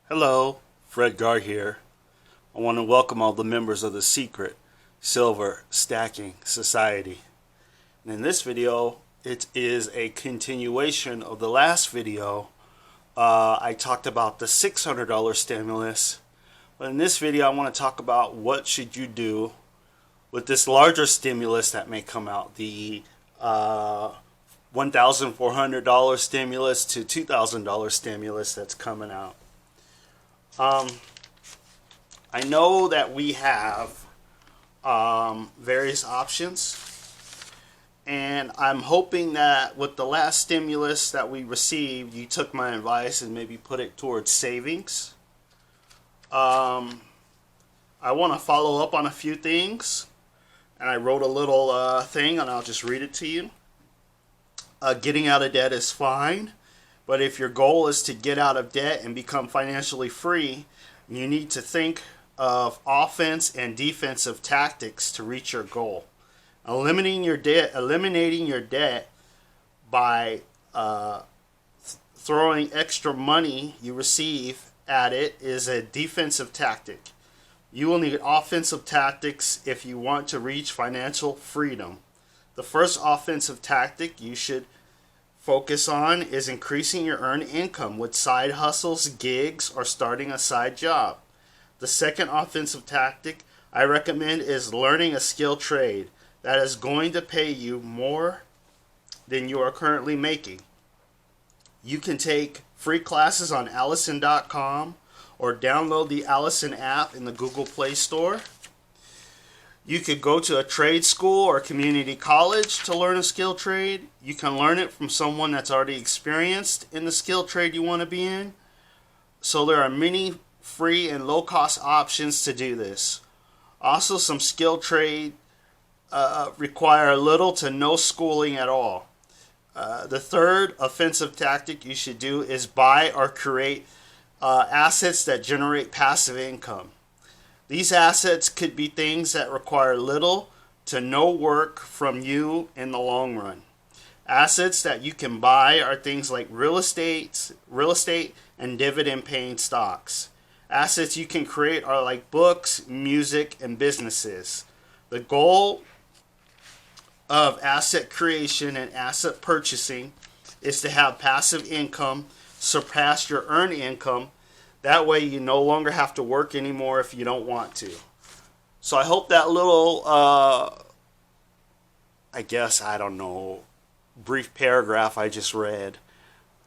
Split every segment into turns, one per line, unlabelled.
Hello, Fred Gar here. I want to welcome all the members of the Secret Silver Stacking Society. And in this video, it is a continuation of the last video. I talked about the $600 stimulus. But in this video, I want to talk about what should you do with this larger stimulus that may come out. The $1,400 stimulus to $2,000 stimulus that's coming out. I know that we have various options, and I'm hoping that with the last stimulus that we received, you took my advice and maybe put it towards savings. I want to follow up on a few things, and I wrote a little thing, and I'll just read it to you. Getting out of debt is fine. But if your goal is to get out of debt and become financially free, you need to think of offense and defensive tactics to reach your goal. Eliminating your debt by throwing extra money you receive at it is a defensive tactic. You will need offensive tactics if you want to reach financial freedom. The first offensive tactic you should focus on is increasing your earned income with side hustles, gigs, or starting a side job. The second offensive tactic I recommend is learning a skill trade that is going to pay you more than you are currently making. You can take free classes on Allison.com or download the Allison app in the Google Play Store. You could go to a trade school or community college to learn a skill trade. You can learn it from someone that's already experienced in the skill trade you want to be in. So there are many free and low-cost options to do this. Also, some skill trade require little to no schooling at all. The third offensive tactic you should do is buy or create assets that generate passive income. These assets could be things that require little to no work from you in the long run. Assets that you can buy are things like real estate and dividend-paying stocks. Assets you can create are like books, music, and businesses. The goal of asset creation and asset purchasing is to have passive income surpass your earned income. That way you no longer have to work anymore if you don't want to. So I hope that little, brief paragraph I just read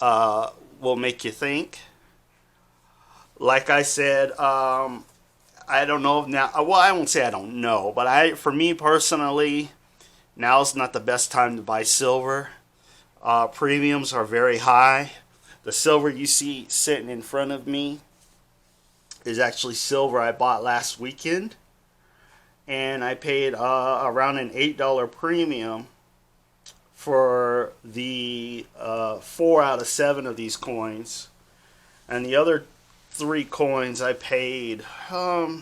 will make you think. Like I said, I don't know now. Well, I won't say I don't know, but for me personally, now's not the best time to buy silver. Premiums are very high. The silver you see sitting in front of me is actually silver I bought last weekend, and I paid around an $8 premium for the 4 out of 7 of these coins, and the other 3 coins I paid about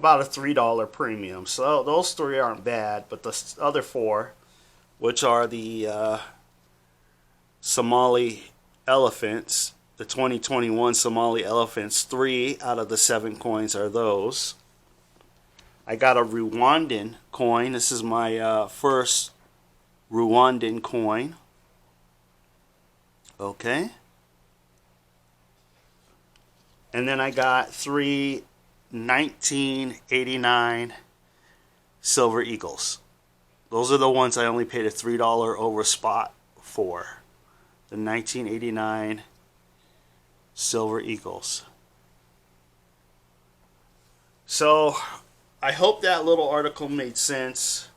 a $3 premium. So those 3 aren't bad, but the other 4, which are the Somali elephants, the 2021 Somali elephants, 3 out of the 7 coins are those. I got a Rwandan coin. This is my first Rwandan coin. Okay. And then I got 3 1989 Silver Eagles. Those are the ones I only paid a $3 over spot for. The 1989 Silver Eagles. So I hope that little article made sense.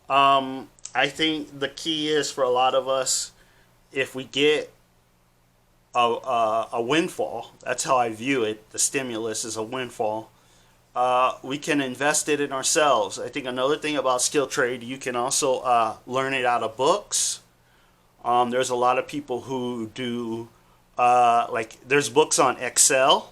I think the key is for a lot of us, if we get a windfall, that's how I view it. The stimulus is a windfall. We can invest it in ourselves. I think another thing about skill trade, you can also learn it out of books. There's a lot of people who do there's books on Excel,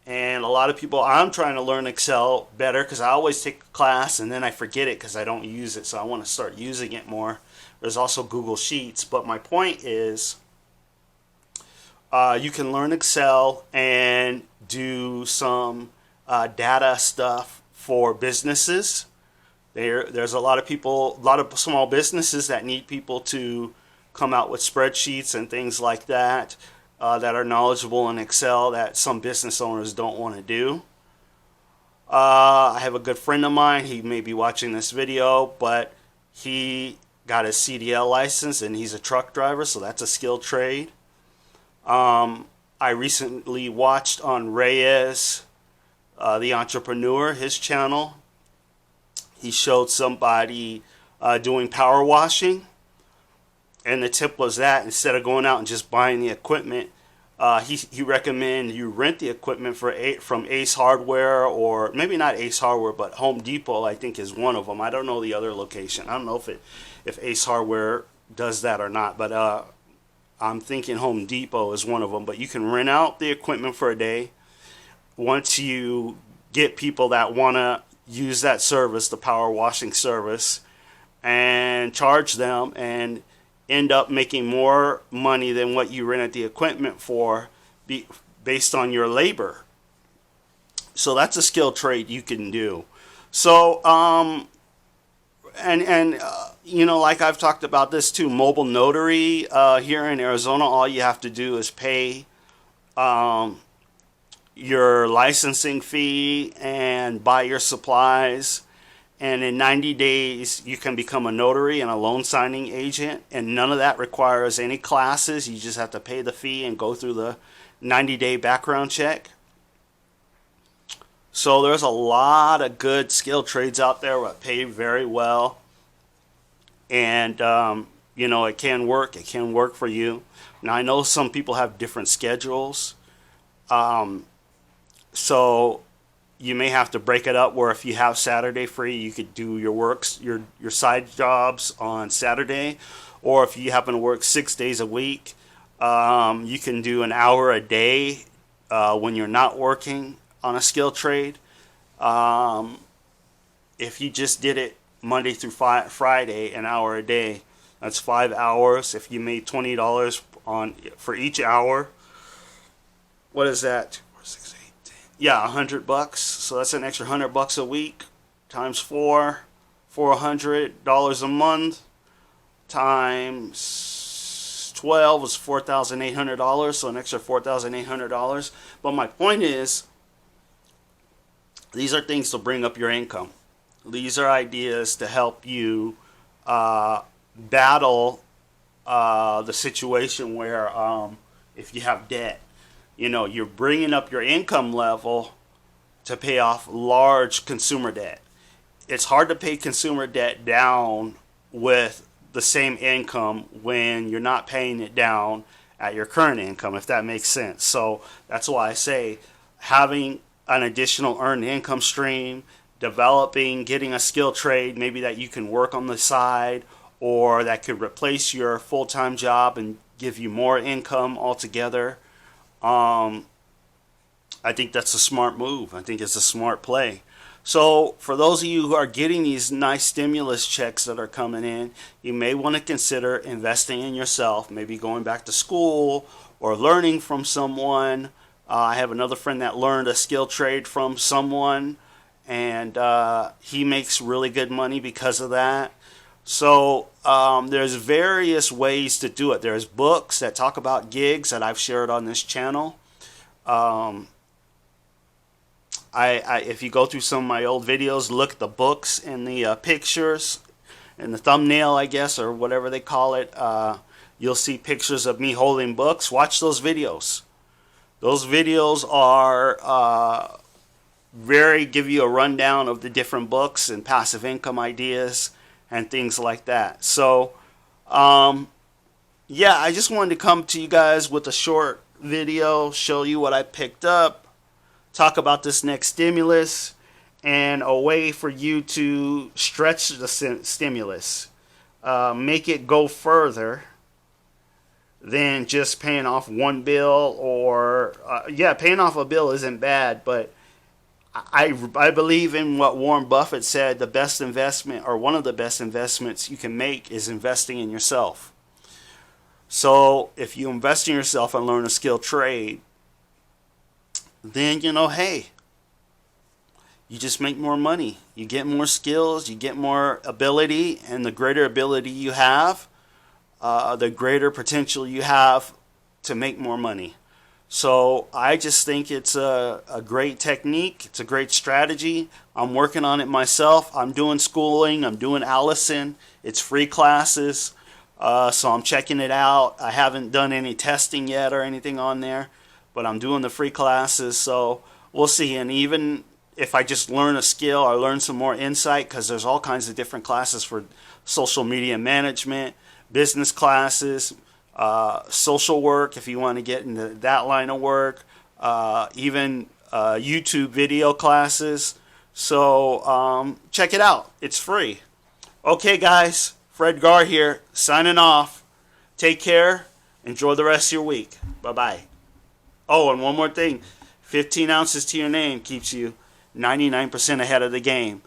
and a lot of people, I'm trying to learn Excel better because I always take a class and then I forget it because I don't use it, so I want to start using it more. There's also Google Sheets, but my point is You can learn Excel and do some data stuff for businesses. There's a lot of people, a lot of small businesses that need people to come out with spreadsheets and things like that that are knowledgeable in Excel that some business owners don't want to do. I have a good friend of mine, he may be watching this video, but he got his CDL license and he's a truck driver, so that's a skilled trade. I recently watched on Reyes, the entrepreneur, his channel. He showed somebody doing power washing, and the tip was that instead of going out and just buying the equipment, he recommended you rent the equipment from Ace Hardware, or maybe not Ace Hardware, but Home Depot, I think, is one of them. I don't know the other location. I don't know if Ace Hardware does that or not, but I'm thinking Home Depot is one of them. But you can rent out the equipment for a day. Once you get people that want to use that service, the power washing service, and charge them and end up making more money than what you rented the equipment for based on your labor. So that's a skilled trade you can do. So you know, like I've talked about this too, mobile notary here in Arizona, all you have to do is pay your licensing fee and buy your supplies, and in 90 days you can become a notary and a loan signing agent, and none of that requires any classes. You just have to pay the fee and go through the 90-day background check. So there's a lot of good skilled trades out there that pay very well, and you know, it can work for you. Now I know some people have different schedules, so you may have to break it up where if you have Saturday free, you could do your side jobs on Saturday, or if you happen to work 6 days a week, you can do an hour a day when you're not working on a skilled trade. If you just did it Monday through Friday, an hour a day, that's 5 hours. If you made $20 for each hour, what is that? 6, 8, 10. Yeah, $100. So that's an extra $100 a week times 4, $400 a month times 12 was $4,800. So an extra $4,800. But my point is, these are things to bring up your income. These are ideas to help you battle the situation where if you have debt, you know, you're bringing up your income level to pay off large consumer debt. It's hard to pay consumer debt down with the same income when you're not paying it down at your current income, if that makes sense. So that's why I say having an additional earned income stream, developing, getting a skill trade maybe that you can work on the side, or that could replace your full-time job and give you more income altogether. I think that's a smart move. I think it's a smart play. So for those of you who are getting these nice stimulus checks that are coming in, you may want to consider investing in yourself, maybe going back to school or learning from someone. I have another friend that learned a skill trade from someone, and he makes really good money because of that. So there's various ways to do it. There's books that talk about gigs that I've shared on this channel. If you go through some of my old videos, look at the books and the pictures and the thumbnail, I guess, or whatever they call it. You'll see pictures of me holding books. Watch those videos. Those videos are give you a rundown of the different books and passive income ideas and things like that. So, yeah, I just wanted to come to you guys with a short video, show you what I picked up, talk about this next stimulus, and a way for you to stretch the stimulus, make it go further than just paying off one bill, or yeah, paying off a bill isn't bad, but I believe in what Warren Buffett said, the best investment, or one of the best investments you can make, is investing in yourself. So if you invest in yourself and learn a skilled trade, then hey, you just make more money. You get more skills, you get more ability, and the greater ability you have, the greater potential you have to make more money. So I just think it's a great technique. It's a great strategy. I'm working on it myself. I'm doing schooling. I'm doing Allison. It's free classes. So I'm checking it out. I haven't done any testing yet or anything on there, but I'm doing the free classes. So we'll see. And even if I just learn a skill or learn some more insight, because there's all kinds of different classes for social media management, business classes, social work if you want to get into that line of work, even YouTube video classes. So check it out. It's free. Okay, guys. Fred Gar here, signing off. Take care. Enjoy the rest of your week. Bye-bye. Oh, and one more thing. 15 ounces to your name keeps you 99% ahead of the game.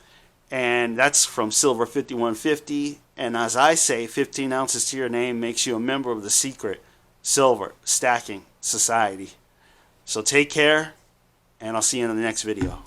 And that's from Silver 5150. And as I say, 15 ounces to your name makes you a member of the secret Silver Stacking Society. So take care, and I'll see you in the next video.